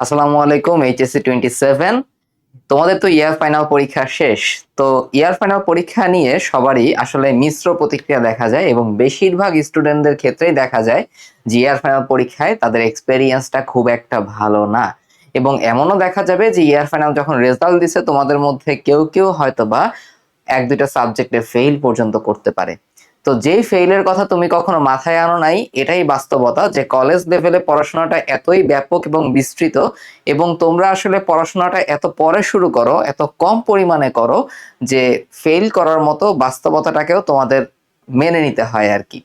আসসালামু আলাইকুম। এইচএসসি 27 তোমাদের তো ইয়ার ফাইনাল পরীক্ষা শেষ। তো ইয়ার ফাইনাল পরীক্ষা নিয়ে সবারই আসলে মিশ্র প্রতিক্রিয়া দেখা যায় এবং বেশিরভাগ স্টুডেন্টদের ক্ষেত্রেই দেখা যায় যে ইয়ার ফাইনাল পরীক্ষায় তাদের এক্সপেরিয়েন্সটা খুব একটা ভালো না। এবং এমনও দেখা যাবে যে ইয়ার ফাইনাল যখন রেজাল্ট দিছে তোমাদের মধ্যে কেউ কেউ হয়তোবা এক দুইটা সাবজেক্টে ফেইল পর্যন্ত করতে পারে। তো যেই ফেইলের কথা তুমি কখনো মাথায় আনো নাই, এটাই বাস্তবতা যে কলেজ লেভেলে পড়াশোনাটা এতই ব্যাপক এবং বিস্তৃত এবং তোমরা আসলে পড়াশোনাটা এত পরে শুরু করো, এত কম পরিমাণে করো যে ফেল করার মতো বাস্তবতাটাকেও তোমাদের মেনে নিতে হয় আর কি।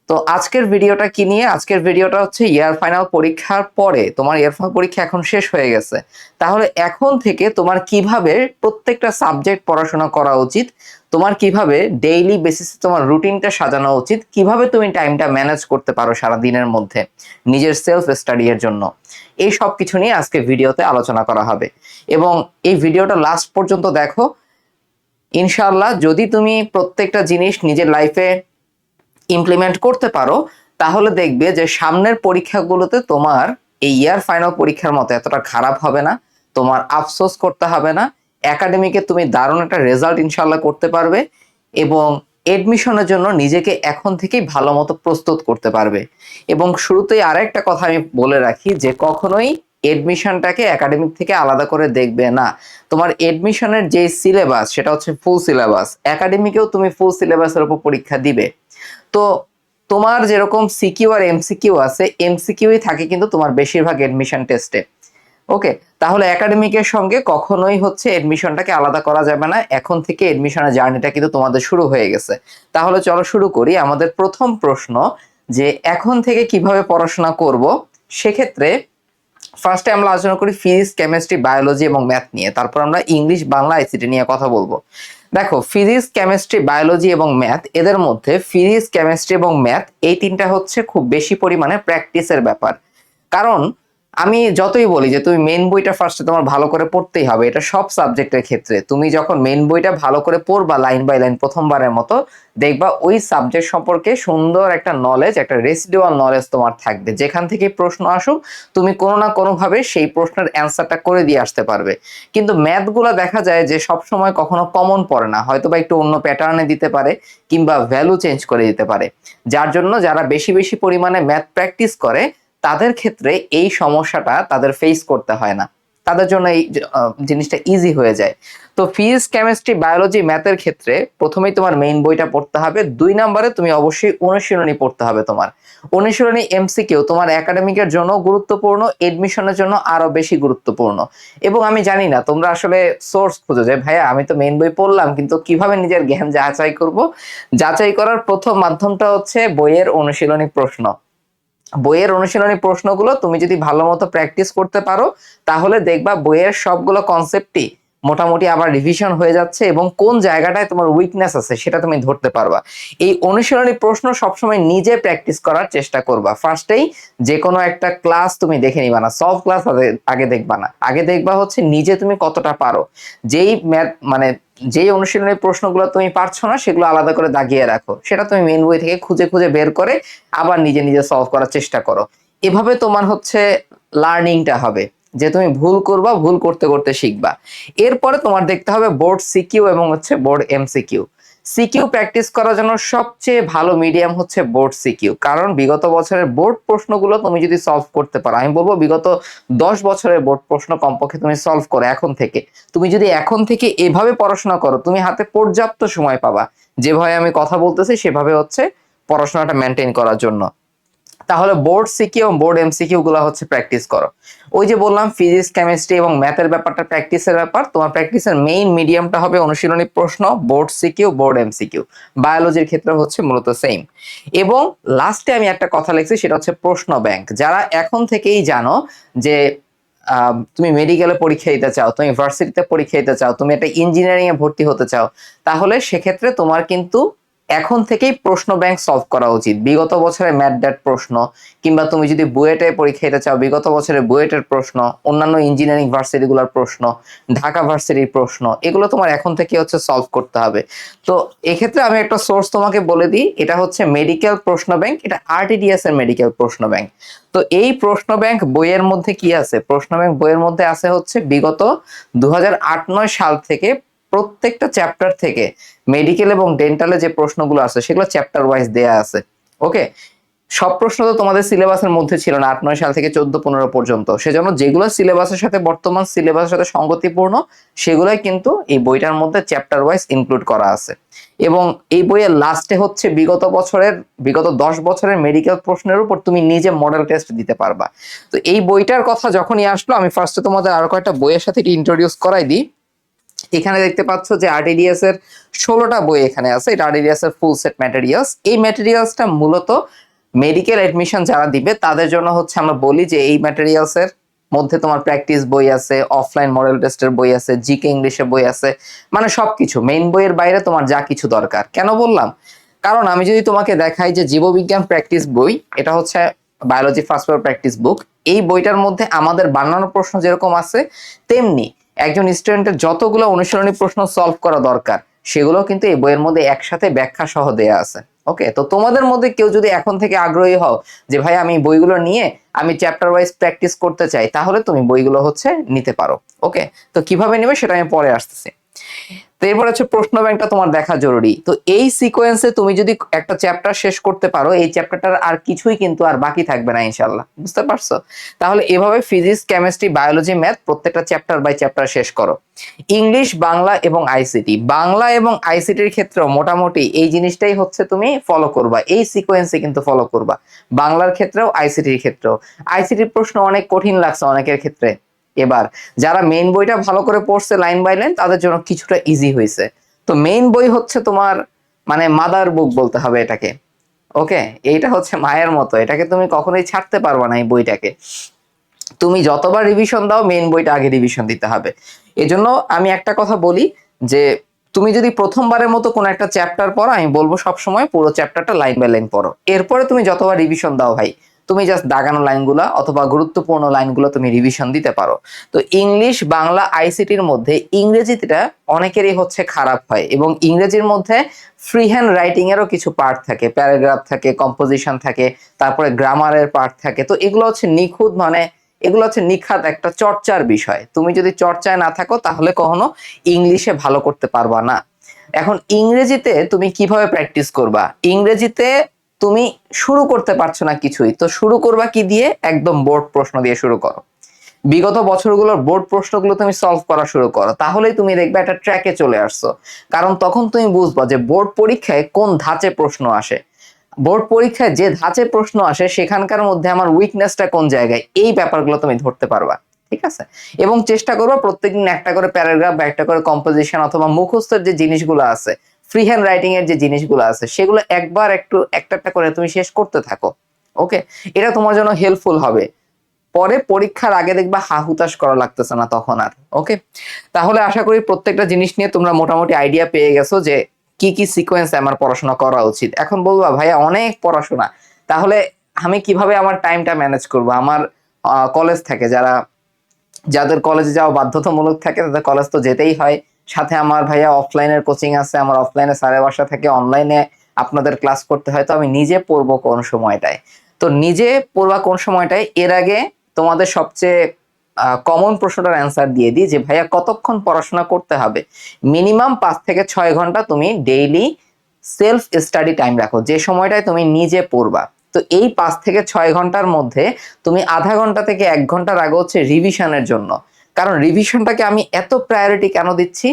তো আজকের ভিডিওটা কি নিয়ে? আজকের ভিডিওটা হচ্ছে ইয়ার ফাইনাল পরীক্ষার পরে, তোমার ইয়ার ফাইনাল পরীক্ষা এখন শেষ হয়ে গেছে, তাহলে এখন থেকে তোমার কিভাবে প্রত্যেকটা সাবজেক্ট পড়াশোনা করা উচিত, তোমার কিভাবে ডেইলি বেসিসে তোমার রুটিনটা সাজানো উচিত, কিভাবে তুমি টাইমটা ম্যানেজ করতে পারো সারা দিনের মধ্যে নিজের সেলফ স্টাডি এর জন্য, এই সব কিছু নিয়ে আজকে ভিডিওতে আলোচনা করা হবে। এবং এই ভিডিওটা লাস্ট পর্যন্ত দেখো। ইনশাআল্লাহ যদি তুমি প্রত্যেকটা জিনিস নিজের লাইফে ইমপ্লিমেন্ট করতে পারো, তাহলে দেখবে যে সামনের পরীক্ষাগুলোতে তোমার এই ইয়ার ফাইনাল পরীক্ষার মতো এতটা খারাপ হবে না, তোমার আফসোস করতে হবে না, একাডেমিকে তুমি দারুণ একটা রেজাল্ট ইনশাল্লাহ করতে পারবে এবং এডমিশনের জন্য নিজেকে এখন থেকেই ভালো মতো প্রস্তুত করতে পারবে। এবং শুরুতেই আরেকটা কথা আমি বলে রাখি যে কখনোই এডমিশনটাকে একাডেমিক থেকে আলাদা করে দেখবে না। তোমার এডমিশনের যে সিলেবাস সেটা হচ্ছে ফুল সিলেবাস, একাডেমিকেও তুমি ফুল সিলেবাসের উপর পরীক্ষা দিবে। তো তোমার যেরকম সিকিউ আর এমসিকিউ আছে, এমসিকিউই থাকে কিন্তু তোমার বেশিরভাগ এডমিশন টেস্টে। ওকে, তাহলে একাডেমিকের সঙ্গে কখনোই হচ্ছে এডমিশনটাকে আলাদা করা যাবে না। এখন থেকে এডমিশনের জার্নিটা কিন্তু তোমাদের শুরু হয়ে গেছে। তাহলে চলো শুরু করি। আমাদের প্রথম প্রশ্ন যে এখন থেকে কিভাবে পড়াশোনা করব। সেক্ষেত্রে ফার্স্টে আমরা আলোচনা করি ফিজিক্স, কেমিস্ট্রি, বায়োলজি এবং ম্যাথ নিয়ে, তারপর আমরা ইংলিশ, বাংলা, আইসিটি নিয়ে কথা বলবো। দেখো, ফিজিক্স, কেমিস্ট্রি, বায়োলজি এবং ম্যাথ, এদের মধ্যে ফিজিক্স, কেমিস্ট্রি এবং ম্যাথ এই তিনটা হচ্ছে খুব বেশি পরিমাণে প্র্যাকটিসের ব্যাপার। কারণ আমি যতই বলি যে তুমি মেইন বইটা ফার্স্টে তোমার ভালো করে পড়তেই হবে, এটা সব সাবজেক্টের ক্ষেত্রে। তুমি যখন মেইন বইটা ভালো করে পড়বা লাইন বাই লাইন প্রথমবারের মতো, দেখবা ওই সাবজেক্ট সম্পর্কে সুন্দর একটা নলেজ, একটা রেসিডুয়াল নলেজ তোমার থাকবে। যেখান থেকে প্রশ্ন আসুক তুমি কোনো না কোনো ভাবে সেই প্রশ্নের অ্যান্সারটা করে দিয়ে আসতে পারবে। কিন্তু ম্যাথগুলো দেখা যায় যে সব সময় কখনো কমন পড়ে না, হয়তো বা একটু অন্য প্যাটার্নে দিতে পারে কিংবা ভ্যালু চেঞ্জ করে দিতে পারে। যার জন্য যারা বেশি বেশি পরিমাণে ম্যাথ প্র্যাকটিস করে তাদের ক্ষেত্রে এই সমস্যাটা তাদের ফেস করতে হয় না, তাদের জন্য এই জিনিসটা ইজি হয়ে যায়। তো ফিজিক্স, কেমিস্ট্রি, বায়োলজি, ম্যাথের ক্ষেত্রে প্রথমেই তোমার মেইন বইটা পড়তে হবে। 2 নম্বরে তুমি অবশ্যই অনুশীলনী পড়তে হবে। তোমার অনুশীলনী এমসিকিউ তোমার একাডেমিকের জন্য গুরুত্বপূর্ণ, এডমিশনের জন্য আরো বেশি গুরুত্বপূর্ণ। এবং আমি জানি না তোমরা আসলে সোর্স খুঁজো যে ভাইয়া আমি তো মেইন বই পড়লাম কিন্তু কিভাবে নিজের জ্ঞান যাচাই করব। যাচাই করার প্রথম মাধ্যমটা হচ্ছে বইয়ের অনুশীলনী প্রশ্ন। বইয়ের অনুশীলনী প্রশ্নগুলো তুমি যদি ভালো মতো প্র্যাকটিস করতে পারো, তাহলে দেখবা বইয়ের সবগুলো কনসেপ্টই মোটামুটি আবার রিভিশন হয়ে যাচ্ছে এবং কোন জায়গাটায় তোমার উইকনেস আছে সেটা তুমি ধরতে পারবা। এই অনুশীলনী প্রশ্ন সবসময় নিজে প্র্যাকটিস করার চেষ্টা করবা। ফার্স্টেই যে কোনো একটা ক্লাস তুমি দেখে নিবা না, সলভ ক্লাস আগে দেখবা না, আগে দেখবা হচ্ছে নিজে তুমি কতটা পারো। যেই ম্যাথ মানে যেই অনুশীলনী প্রশ্নগুলো তুমি পারছো না সেগুলো আলাদা করে দাগিয়ে রাখো, সেটা তুমি মেন বই থেকে খুঁজে খুঁজে বের করে আবার নিজে নিজে সলভ করার চেষ্টা করো। এভাবে তোমার হচ্ছে লার্নিংটা হবে যে তুমি ভুল করবা, ভুল করতে করতে শিখবা। এরপরে তোমার দেখতে হবে বোর্ড সিকিউ এবং হচ্ছে বোর্ড এমসিকিউ। সিকিউ প্র্যাকটিস করার জন্য সবচেয়ে ভালো মিডিয়াম হচ্ছে বোর্ড সিকিউ, কারণ বিগত বছরের বোর্ড প্রশ্নগুলো তুমি যদি সলভ করতে পারো, আমি বলবো বিগত 10 বছরের বোর্ড প্রশ্ন কমপক্ষে তুমি সলভ করো এখন থেকে। তুমি যদি এখন থেকে এভাবে পড়াশোনা করো, তুমি হাতে পর্যাপ্ত সময় পাবা যেভাবে আমি কথা বলতেছি সেভাবে হচ্ছে পড়াশোনাটা মেনটেন করার জন্য। তাহলে বোর্ড সিকিউ এবং বোর্ড এমসিকিউ গুলো হচ্ছে প্র্যাকটিস করো। ওই যে বললাম ফিজিক্স, কেমিস্ট্রি এবং ম্যাথের ব্যাপারটা প্র্যাকটিসের ব্যাপার, তোমার প্র্যাকটিসের মেইন মিডিয়ামটা হবে অনুশীলনী প্রশ্ন, বোর্ড সিকিউ, বোর্ড এমসিকিউ। বায়োলজির ক্ষেত্রে হচ্ছে মূলত সেম। এবং লাস্টে আমি একটা কথা লিখছি, সেটা হচ্ছে প্রশ্ন ব্যাংক। যারা এখন থেকেই জানো যে তুমি মেডিকেলে পরীক্ষা দিতে চাও, তুমি ভার্সিটিতে পরীক্ষা দিতে চাও, তুমি একটা ইঞ্জিনিয়ারিং এ ভর্তি হতে চাও, তাহলে সেক্ষেত্রে তোমার কিন্তু এখন থেকেই প্রশ্ন ব্যাংক সলভ করা উচিত। বিগত বছরের ম্যাথ ড্যাট প্রশ্ন, কিংবা তুমি যদি বুয়েটে পরীক্ষা দিতে চাও বিগত বছরের বুয়েটের প্রশ্ন, অন্যান্য ইঞ্জিনিয়ারিং ভার্সিটিগুলোর প্রশ্ন, ঢাকা ভার্সিটির প্রশ্ন, এগুলো তোমার এখন থেকে হচ্ছে সলভ করতে হবে। তো এক্ষেত্রে আমি একটা সোর্স তোমাকে বলে দিই, এটা হচ্ছে মেডিকেল প্রশ্ন ব্যাংক, এটা আরটিডিএস এর মেডিকেল প্রশ্ন ব্যাংক। তো এই প্রশ্ন ব্যাংক বইয়ের মধ্যে কি আছে? প্রশ্ন ব্যাংক বইয়ের মধ্যে আছে হচ্ছে বিগত 2008-9 সাল থেকে প্রত্যেকটা চ্যাপ্টার থেকে মেডিকেল এবং ডেন্টালে যে প্রশ্নগুলো আছে সেগুলো চ্যাপ্টার ওয়াইজ দেয়া আছে। ওকে, সব প্রশ্ন তো তোমাদের সিলেবাসের মধ্যে ছিল না 8-9 সাল থেকে 14-15 পর্যন্ত, সেজন্য যেগুলো সিলেবাসের সাথে বর্তমান সিলেবাসের সাথে সঙ্গতিপূর্ণ সেগুলোই কিন্তু এই বইটার মধ্যে চ্যাপ্টার ওয়াইজ ইনক্লুড করা আছে। এবং এই বইয়ের লাস্টে হচ্ছে বিগত 10 বছরের মেডিকেল প্রশ্নের উপর তুমি নিজে মডেল টেস্ট দিতে পারবা। তো এই বইটার কথা যখনই আসলো, আমি ফার্স্টে তোমাদের আরো কয়েকটা বইয়ের সাথে ইন্ট্রোডিউস করাই দিই। এখানে দেখতে পাচ্ছ যে আরটিডিএস এর 16টা বই এখানে আছে। এটা আরটিডিএস এর ফুল সেট ম্যাটেরিয়ালস। এই ম্যাটেরিয়ালসটা মূলত মেডিকেল এডমিশন যারা দিবে তাদের জন্য হচ্ছে আমরা বলি যে এই ম্যাটেরিয়ালস এর মধ্যে তোমার প্র্যাকটিস বই আছে, অফলাইন মডেল টেস্টের বই আছে, জিকে ইংলিশের বই আছে, মানে সবকিছু মেইন বইয়ের বাইরে তোমার যা কিছু দরকার। কেন বললাম? কারণ আমি যদি তোমাকে দেখাই যে জীববিজ্ঞান প্র্যাকটিস বই, এটা হচ্ছে বায়োলজি ফার্স্ট পেপার প্র্যাকটিস বুক, এই বইটার মধ্যে আমাদের বানানো প্রশ্ন যেরকম আছে তেমনি একজন স্টুডেন্টের যতগুলো অনুশীলনী প্রশ্ন সলভ করা দরকার সেগুলো কিন্তু এই বইয়ের মধ্যে একসাথে ব্যাখ্যা সহ দেয়া আছে। ওকে, তো তোমাদের মধ্যে কেউ যদি এখন থেকে আগ্রহী হও যে ভাই আমি বইগুলো নিয়ে আমি চ্যাপ্টার ওয়াইজ প্র্যাকটিস করতে চাই, তাহলে তুমি বইগুলো হচ্ছে নিতে পারো। ওকে, তো কিভাবে নেবে সেটা আমি পরে আসতেছি। তো এরপর হচ্ছে প্রশ্ন ব্যাংকটা তোমার দেখা জরুরি। তো এই সিকোয়েন্সে তুমি যদি একটা চ্যাপ্টার শেষ করতে পারো, এই চ্যাপ্টারটার আর কিছুই কিন্তু আর বাকি থাকবে না ইনশাল্লাহ। বুঝতে পারছো? তাহলে এভাবে ফিজিক্স, কেমিস্ট্রি, বায়োলজি, ম্যাথ প্রত্যেকটা চ্যাপ্টার বাই চ্যাপ্টার শেষ করো। ইংলিশ, বাংলা এবং আইসিটি, বাংলা এবং আইসিটির ক্ষেত্রেও মোটামুটি এই জিনিসটাই হচ্ছে তুমি ফলো করবা, এই সিকোয়েন্সে কিন্তু ফলো করবা। বাংলার ক্ষেত্রেও আইসিটির ক্ষেত্রেও। আইসিটির প্রশ্ন অনেক কঠিন লাগছে অনেকের ক্ষেত্রে, এবার যারা মেইন বইটা ভালো করে পড়ছে লাইন বাই লাইন তাদের জন্য কিছুটা ইজি হয়েছে। তো মেইন বই হচ্ছে তোমার মানে মাদার বুক বলতে হবে এটাকে। ওকে, এইটা হচ্ছে মায়ের মতো, এটাকে তুমি কখনোই ছাড়তে পারবে না। এই বইটাকে তুমি যতবার রিভিশন দাও মেইন বইটা আগে রিভিশন দিতে হবে। এজন্য আমি একটা কথা বলি যে তুমি যদি প্রথমবারের মতো কোনো একটা চ্যাপ্টার পড়ো, আমি বলবো সবসময় পুরো চ্যাপ্টারটা লাইন বাই লাইন পড়ো। এরপরে তুমি যতবার রিভিশন দাও ভাই, তুমি জাস্ট দাগানো লাইনগুলো অথবা গুরুত্বপূর্ণ লাইনগুলো তুমি রিভিশন দিতে পারো। তো ইংলিশ, বাংলা, আইসিটির মধ্যে ইংরেজিটা অনেকেরই হচ্ছে খারাপ হয়, এবং ইংরেজির মধ্যে ফ্রি হ্যান্ড রাইটিং এরও কিছু পার্ট থাকে, প্যারাগ্রাফ থাকে, কম্পোজিশন থাকে, তারপরে গ্রামারের পার্ট থাকে। তো এগুলো হচ্ছে নিখুঁত, মানে এগুলো হচ্ছে নিখাত একটা চর্চার বিষয়। তুমি যদি চর্চায় না থাকো তাহলে কখনো ইংলিশে ভালো করতে পারবা না। এখন ইংরেজিতে তুমি কিভাবে প্র্যাকটিস করবা? ইংরেজিতে তুমি শুরু করতে পারছো না কিছুই, তো শুরু করবা কি দিয়ে? একদম বোর্ড প্রশ্ন দিয়ে শুরু করো। বিগত বছরগুলোর বোর্ড প্রশ্নগুলো তুমি সলভ করা শুরু করো, তাহলেই তুমি দেখবে একটা ট্র্যাকে চলে আসছো। কারণ তখন তুমি বুঝবা যে বোর্ড পরীক্ষায় কোন ধাঁচে প্রশ্ন আসে। বোর্ড পরীক্ষায় যে ধাঁচে প্রশ্ন আসে সেখানকার মধ্যে আমার উইকনেসটা কোন জায়গায়, এই ব্যাপারগুলো তুমি ধরতে পারবা। ঠিক আছে? এবং চেষ্টা করবা প্রত্যেকদিন একটা করে প্যারাগ্রাফ বা একটা করে কম্পোজিশন অথবা মুখস্থের যে জিনিসগুলো আছে, ফ্রি হ্যান্ড রাইটিং এর যে জিনিসগুলো আছে, সেগুলো একবার একটু একটা একটা করে তুমি শেষ করতে থাকো। ওকে, এটা তোমার জন্য হেল্পফুল হবে। পরে পরীক্ষার আগে দেখবা হাহুতাশ করা লাগতেছে না তখন আর। ওকে, তাহলে আশা করি প্রত্যেকটা জিনিস নিয়ে তোমরা মোটামুটি আইডিয়া পেয়ে গেছো যে কি কি সিকোয়েন্সে আমার পড়াশোনা করা উচিত। এখন বলবা ভাইয়া অনেক পড়াশোনা, তাহলে আমি কিভাবে আমার টাইমটা ম্যানেজ করব? আমার কলেজ থাকে, যাদের কলেজে যাওয়া বাধ্যতামূলক থাকে তাদের কলেজ তো যেতেই হয়। সাথে আমার ভাইয়া অফলাইনের কোচিং আছে, আমার অফলাইনে স্যারের বাসা থেকে অনলাইনে আপনাদের ক্লাস করতে হয়। তো আমি নিজে পড়বো কোন সময়টায়? তো নিজে পড়বা কোন সময়টায়, এর আগে তোমাদের সবচেয়ে কমন প্রশ্নটার অ্যান্সার দিয়ে দিই যে ভাইয়া কতক্ষণ পড়াশোনা করতে হবে। মিনিমাম 5 থেকে 6 ঘন্টা তুমি ডেইলি সেলফ স্টাডি টাইম রাখো, যে সময়টায় তুমি নিজে পড়বা। তো এই 5 থেকে 6 ঘন্টার মধ্যে তুমি আধা ঘন্টা থেকে 1 ঘন্টা রাখো হচ্ছে রিভিশনের জন্য। কারণ রিভিশনটাকে আমি এত প্রায়োরিটি কেন দিচ্ছি?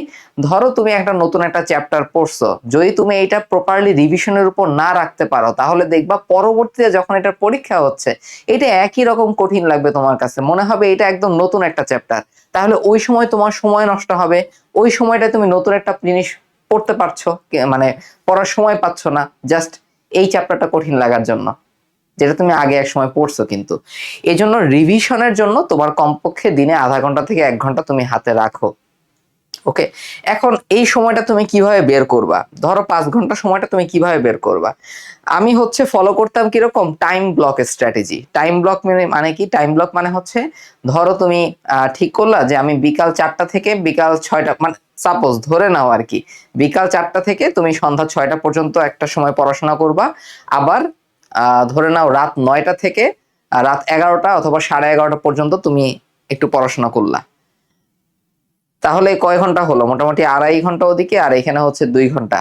ধরো তুমি একটা নতুন একটা চ্যাপ্টার পড়ছো, যদি তুমি এইটা প্রপারলি রিভিশনের উপর না রাখতে পারো তাহলে দেখবা পরবর্তীতে যখন এটার পরীক্ষা হচ্ছে এটা একই রকম কঠিন লাগবে তোমার কাছে, মনে হবে এটা একদম নতুন একটা চ্যাপ্টার। তাহলে ওই সময় তোমার সময় নষ্ট হবে, ওই সময়টা তুমি নতুন একটা জিনিস পড়তে পারছো মানে পড়ার সময় পাচ্ছ না, জাস্ট এই চ্যাপ্টারটা কঠিন লাগার জন্য, যেটা তুমি আগে এক সময় পড়ছো। কিন্তু এই জন্য রিভিশনের জন্য তোমার কমপক্ষে দিনে আধা ঘন্টা থেকে 1 ঘন্টা তুমি হাতে রাখো। ওকে, এখন এই সময়টা তুমি কিভাবে বের করবা? ধরো 5 ঘন্টা সময়টা তুমি কিভাবে বের করবা? আমি হচ্ছে ফলো করতাম কিরকম time block strategy. Time block মানে কি? টাইম ব্লক মানে হচ্ছে ধরো তুমি ঠিক করলা যে আমি বিকাল 4টা থেকে বিকাল 6টা, মানে সাপোজ ধরে নাও আর কি, বিকাল 4টা থেকে তুমি সন্ধ্যা 6টা পর্যন্ত একটা সময় পড়াশোনা করবা। আবার ধরে নাও রাত 9টা থেকে রাত 11টা অথবা 11:30 পর্যন্ত তুমি একটু পড়াশোনা করলা। তাহলে কয় ঘন্টা হলো? মোটামুটি 2.5 ঘন্টা ওদিকে, আর এখানে হচ্ছে 2 ঘন্টা,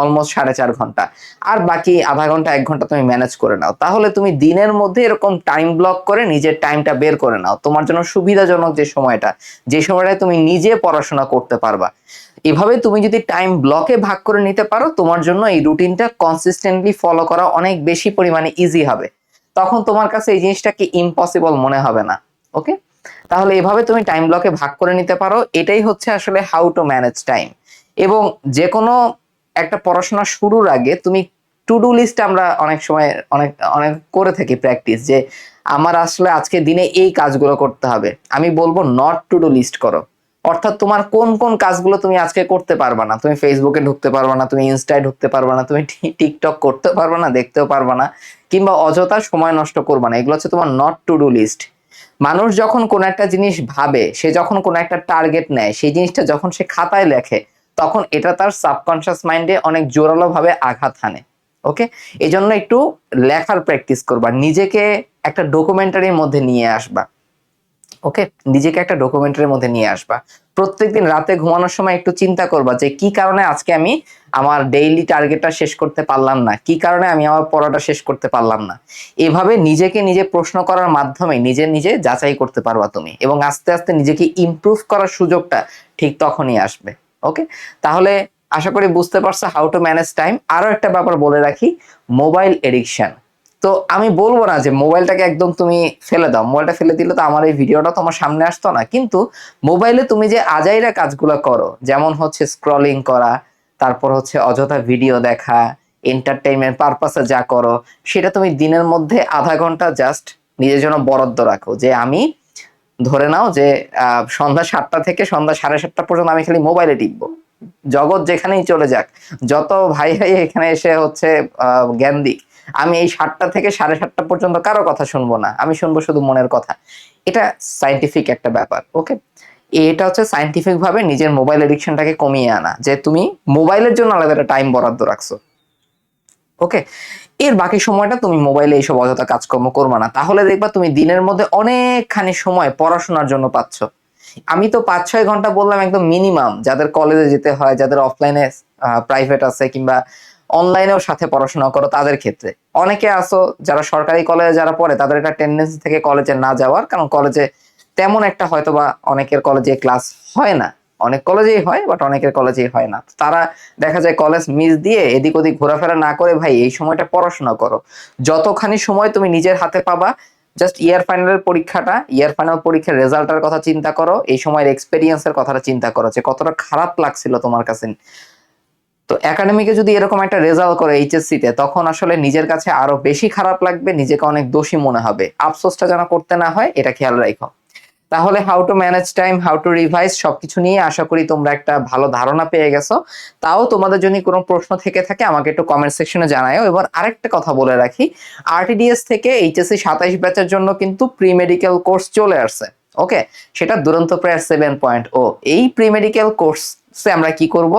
অলমোস্ট 4.5 ঘন্টা। আর বাকি আধা ঘন্টা 1 ঘন্টা তুমি ম্যানেজ করে নাও। তাহলে তুমি দিনের মধ্যে এরকম টাইম ব্লক করে নিজের টাইমটা বের করে নাও, তোমার জন্য সুবিধাজনক যে সময়টা, যে সময়টায় তুমি নিজে পড়াশোনা করতে পারবা। এভাবে তুমি যদি টাইম ব্লকে ভাগ করে নিতে পারো, তোমার জন্য এই রুটিনটা কনসিস্টেন্টলি ফলো করা অনেক বেশি পরিমাণে ইজি হবে। তখন তোমার কাছে এই জিনিসটাকে ইম্পসিবল মনে হবে না। ওকে, তাহলে এভাবে তুমি টাইম ব্লকে ভাগ করে নিতে পারো। এটাই হচ্ছে আসলে হাউ টু ম্যানেজ টাইম। এবং যে কোনো একটা পড়াশোনা শুরুর আগে তুমি টু ডু লিস্ট, আমরা অনেক সময় অনেক অনেক করে থাকি প্র্যাকটিস, যে আমার আসলে আজকে দিনে এই কাজগুলো করতে হবে। আমি বলবো নট টু ডু লিস্ট করো। অর্থাৎ তোমার কোন কোন কাজগুলো তুমি আজকে করতে পারবা না, তুমি ফেসবুকে ঢুকতে পারবা না, তুমি ইনস্টায় ঢুকতে পারবা না, তুমি টিকটক করতে পারবা না, দেখতেও পারবা না, কিংবা অযথা সময় নষ্ট করবা না, এগুলো হচ্ছে তোমার নট টু ডু লিস্ট। মানুষ যখন কোন একটা জিনিস ভাবে, সে যখন কোন একটা টার্গেট নেয়, সেই জিনিসটা যখন সে খাতায় লেখে, তখন এটা তার সাবকনশিয়াস মাইন্ডে অনেক জোরালো ভাবে আঘাত হানে। ওকে, এই জন্য একটু লেখার প্র্যাকটিস করবা, নিজেকে একটা ডকুমেন্টারির মধ্যে নিয়ে আসবা। ওকে, নিজেকে একটা ডকুমেন্টারির মধ্যে নিয়ে আসবা। প্রত্যেকদিন রাতে ঘুমানোর সময় একটু চিন্তা করবা যে কি কারণে আজকে আমি আমার ডেইলি টার্গেটটা শেষ করতে পারলাম না, কি কারণে আমি আমার পড়াটা শেষ করতে পারলাম না। এভাবে নিজেকে নিজে প্রশ্ন করার মাধ্যমে নিজে নিজে যাচাই করতে পারবা তুমি, এবং আস্তে আস্তে নিজেকে ইমপ্রুভ করার সুযোগটা ঠিক তখনই আসবে। ওকে, তাহলে আশা করি বুঝতে পারছো হাউ টু ম্যানেজ টাইম। আরো একটা ব্যাপার বলে রাখি, মোবাইল এডিকশন। তো আমি বলবো না যে মোবাইলটাকে একদম তুমি ফেলে দাও, মোবাইলটা ফেলে দিলে তো আমার এই ভিডিওটা তোমার সামনে আসতো না। কিন্তু মোবাইলে তুমি যে আজাইরা কাজগুলো করো, যেমন হচ্ছে স্ক্রলিং করা, তারপর হচ্ছে অযথা ভিডিও দেখা, এন্টারটেইনমেন্ট পারপাসে যা করো, সেটা তুমি দিনের মধ্যে আধা ঘন্টা জাস্ট নিজের জন্য বরাদ্দ রাখো। যে আমি ধরে নাও যে সন্ধ্যা 7টা থেকে সন্ধ্যা 7:30 পর্যন্ত আমি খালি মোবাইলে টিপবো। জগৎ যেখানেই চলে যাক, যত ভাই ভাই এখানে এসে হচ্ছে জ্ঞান দিক, আমি এই 7টা থেকে 7:30 পর্যন্ত কারো কথা শুনবো না, আমি শুনবো শুধু মনের কথা। এটা সাইন্টিফিক একটা ব্যাপার। ওকে, এটা হচ্ছে সাইন্টিফিক ভাবে নিজের মোবাইল এডিকশনটাকে কমিয়ে আনা, যে তুমি মোবাইলের জন্য আলাদা একটা টাইম বরাদ্দ রাখছো। ওকে, এর বাকি সময়টা তুমি মোবাইলে এইসব অযথা কাজকর্ম করবা না, তাহলে দেখবা তুমি দিনের মধ্যে অনেকখানি সময় পড়াশোনার জন্য পাচ্ছ। আমি তো 5-6 ঘন্টা বললাম একদম মিনিমাম, যাদের কলেজে যেতে হয়, যাদের অফলাইনে প্রাইভেট আছে, কিংবা অনলাইনেও সাথে পড়াশোনা করো, তাদের ক্ষেত্রে। অনেকে আসো যারা সরকারি কলেজে যারা পড়ে, তাদের একটা টেন্ডেন্সি থেকে কলেজে না যাওয়ার, কারণ কলেজে তেমন একটা হয়তোবা অনেকের কলেজে ক্লাস হয় না। অনেক কলেজেই হয়, বাট অনেকের কলেজেই হয় না। তারা দেখা যায় কলেজ মিস দিয়ে এদিক ওদিক ঘোরাফেরা না করে, ভাই এই সময়টা পড়াশোনা করো। যতখানি সময় তুমি নিজের হাতে পাবা, জাস্ট ইয়ার ফাইনাল পরীক্ষার রেজাল্টের কথা চিন্তা করো, এই সময়ের এক্সপেরিয়েন্সের কথাটা চিন্তা করো, যে কতটা খারাপ লাগছিল তোমার কাছে। তো একাডেমিকে যদি এরকম একটা রেজাল্ট করে এইচএসসি তে, তখন আসলে নিজের কাছে আরো বেশি খারাপ লাগবে, নিজেকে অনেক দোষী মনে হবে। আফসোসটা যেন করতে না হয়, এটা খেয়াল রাখো। তাহলে how to manage time, how to revise, সবকিছু নিয়ে আশা করি তোমরা একটা ভালো ধারণা পেয়ে গেছো। তাও তোমাদের যদি কোনো প্রশ্ন থেকে থাকে আমাকে একটু কমেন্ট সেকশনে জানাও। এবার আরেকটা কথা বলে রাখি, আরটিডিএস থেকে এইচএসসি 27 ব্যাচের জন্য কিন্তু প্রি মেডিকেল কোর্স চলে আসছে। ওকে, সেটা দুরন্ত প্রেয়ার 7.0। এই প্রি মেডিকেল কোর্সে আমরা কি করব,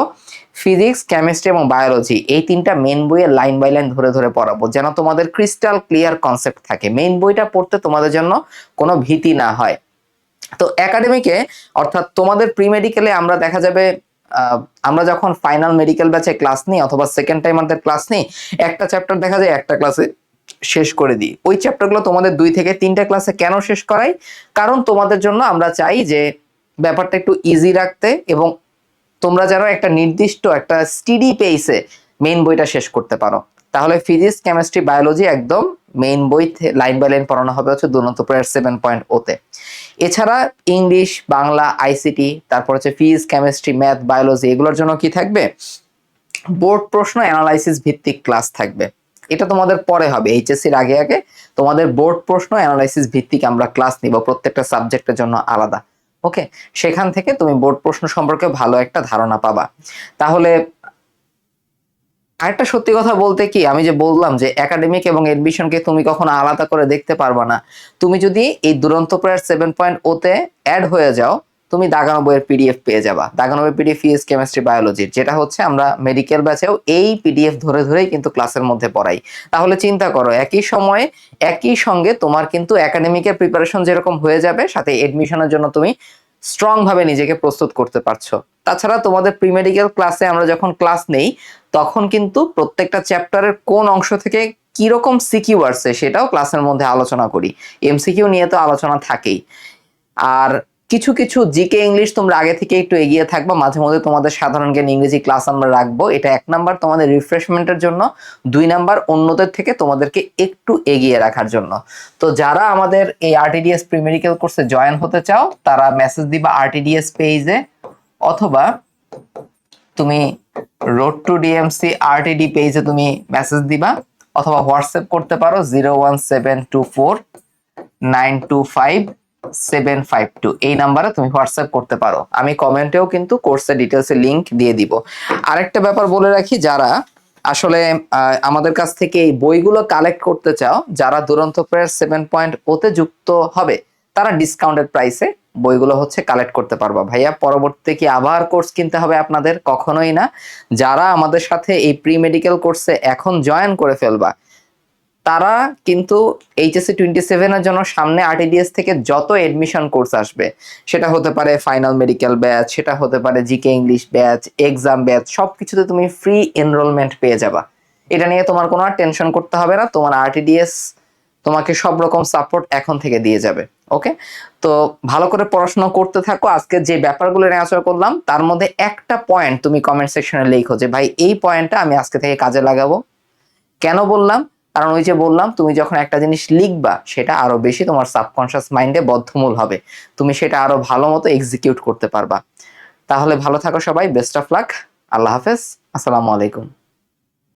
ফিজিক্স, কেমিস্ট্রি এবং বায়োলজি, এই তিনটা মেইন বইয়ের লাইন বাই লাইন ধরে ধরে পড়াবো, যেন তোমাদের ক্রিস্টাল ক্লিয়ার কনসেপ্ট থাকে, মেইন বইটা পড়তে তোমাদের জন্য কোনো ভীতি না হয়। তো একাডেমিকে, অর্থাৎ তোমাদের প্রি মেডিকেলে আমরা দেখা যাবে আমরা যখন ফাইনাল মেডিকেল ব্যাচে ক্লাস নিই অথবা সেকেন্ড টাইম আমাদের ক্লাস নিই, একটা চ্যাপ্টার দেখা যায় একটা ক্লাসে শেষ করে দিই। ওই চ্যাপ্টারগুলো তোমাদের 2 থেকে 3টা ক্লাসে কেন শেষ করাই? কারণ তোমাদের জন্য আমরা চাই যে ব্যাপারটা একটু ইজি রাখতে, এবং তোমরা যেন একটা নির্দিষ্ট একটা স্টিডি পেইসে মেইন বইটা শেষ করতে পারো। তাহলে ফিজিক্স, কেমিস্ট্রি, বায়োলজি একদম মেইন বই লাইন বাই লাইন পড়ানো হবে হচ্ছে দুরন্ত প্রেয়ার 7.0 তে। এছাড়া ইংলিশ, বাংলা, আইসিটি, তারপর হচ্ছে ফিজিক্স, কেমিস্ট্রি, ম্যাথ, বায়োলজি, এগুলোর জন্য কি থাকবে, বোর্ড প্রশ্ন অ্যানালাইসিস ভিত্তিক ক্লাস থাকবে। এটা তোমাদের পরে হবে, এইচএসসির আগে আগে তোমাদের বোর্ড প্রশ্ন অ্যানালাইসিস ভিত্তিক আমরা ক্লাস নিব, প্রত্যেকটা সাবজেক্টের জন্য আলাদা। ওকে, সেখান থেকে তুমি বোর্ড প্রশ্ন সম্পর্কে ভালো একটা ধারণা পাবা। তাহলে আরেকটা সত্যি কথা বলতে কি, আমি যে বললাম যে একাডেমিক এবং এডমিশনকে তুমি কখনো আলাদা করে দেখতে পারবা না। তুমি যদি এই দুরন্ত প্রেয়ার 7.0 তে অ্যাড হয়ে যাও, তুমি দাগানো বইয়ের পিডিএফ পেয়ে যাবা। দাগানো বইয়ের পিডিএফ ফিজিক্স কেমিস্ট্রি বায়োলজির, যেটা হচ্ছে আমরা মেডিকেল ব্যাচেও এই পিডিএফ ধরে ধরেই কিন্তু ক্লাসের মধ্যে পড়াই। তাহলে চিন্তা করো, একই সময়ে একই সঙ্গে তোমার কিন্তু একাডেমিকের প্রিপারেশন যেরকম হয়ে যাবে, সাথে এডমিশনের জন্য তুমি স্ট্রং ভাবে নিজেকে প্রস্তুত করতে পারছো। তাছাড়া তোমাদের প্রি মেডিকেল ক্লাসে আমরা যখন ক্লাস নেই, তখন কিন্তু প্রত্যেকটা চ্যাপ্টারের কোন অংশ থেকে কিরকম সিকিউ আসছে সেটাও ক্লাসের মধ্যে আলোচনা করি। এমসিকিউ নিয়ে তো আলোচনা থাকেই। আর কিছু কিছু জিকে ইংলিশ তোমরা আগে থেকে একটু এগিয়ে থাকবা, মাঝে মধ্যে তোমাদের সাধারণ জ্ঞান ইংরেজি ক্লাস আমরা রাখবো। এটা 1 নাম্বার তোমাদের রিফ্রেশমেন্টের জন্য, 2 নাম্বার অন্যদের থেকে তোমাদেরকে একটু এগিয়ে রাখার জন্য। তো যারা আমাদের এই আরটিডিএস প্রি মেডিকেল কোর্সে জয়েন হতে চাও, তারা মেসেজ দিবা আরটিডিএস পেজে, অথবা তুমি রোড টু ডিএমসি আরটিডি পেজে তুমি মেসেজ দিবা, অথবা হোয়াটসঅ্যাপ করতে পারো 01724925752, এই নাম্বারে তুমি হোয়াটসঅ্যাপ করতে পারো। আমি কমেন্টেও কিন্তু কোর্সের ডিটেলসের লিংক দিয়ে দিব। আরেকটা ব্যাপার বলে রাখি, যারা আসলে আমাদের কাছ থেকে এই বইগুলো কালেক্ট করতে চাও, যারা দুরন্ত প্রেয়ার 7.0 তে যুক্ত হবে, তারা ডিসকাউন্টেড প্রাইসে বইগুলো হচ্ছে কালেক্ট করতে পারবা। ভাইয়া পরবর্তীতে কি আবার কোর্স কিনতে হবে আপনাদের? কখনোই না। যারা আমাদের সাথে এই প্রি মেডিকেল কোর্সে এখন জয়েন করে ফেলবা, তারা কিন্তু এইচএসসি 27 এর জন্য সামনে আরটিডিএস থেকে যত এডমিশন কোর্স আসবে, সেটা হতে পারে ফাইনাল মেডিকেল ব্যাচ, সেটা হতে পারে GK English batch, exam batch, সবকিছুতে তুমি ফ্রি এনরোলমেন্ট পেয়ে যাবা। এটা নিয়ে তোমার কোনো আর টেনশন করতে হবে না। তোমার আরটিডিএস তোমাকে সব রকম সাপোর্ট এখন থেকে দিয়ে যাবে। ওকে, তো ভালো করে পড়াশোনা করতে থাকো। আজকে যে ব্যাপারগুলো নিয়ে আলোচনা করলাম, তার মধ্যে একটা পয়েন্ট তুমি কমেন্ট সেকশনে লিখো যে ভাই এই পয়েন্টটা আমি আজকে থেকে কাজে লাগাবো। কেন বললাম? কারণ ওই যে বললাম, তুমি যখন একটা জিনিস লিখবা, সেটা আরো বেশি তোমার সাবকনশিয়াস মাইন্ডে বদ্ধমূল হবে, তুমি সেটা আরো ভালো মতো এক্সিকিউট করতে পারবা। তাহলে ভালো থাকো সবাই, বেস্ট অফ লাক, আল্লাহ হাফেজ, আসসালামু আলাইকুম।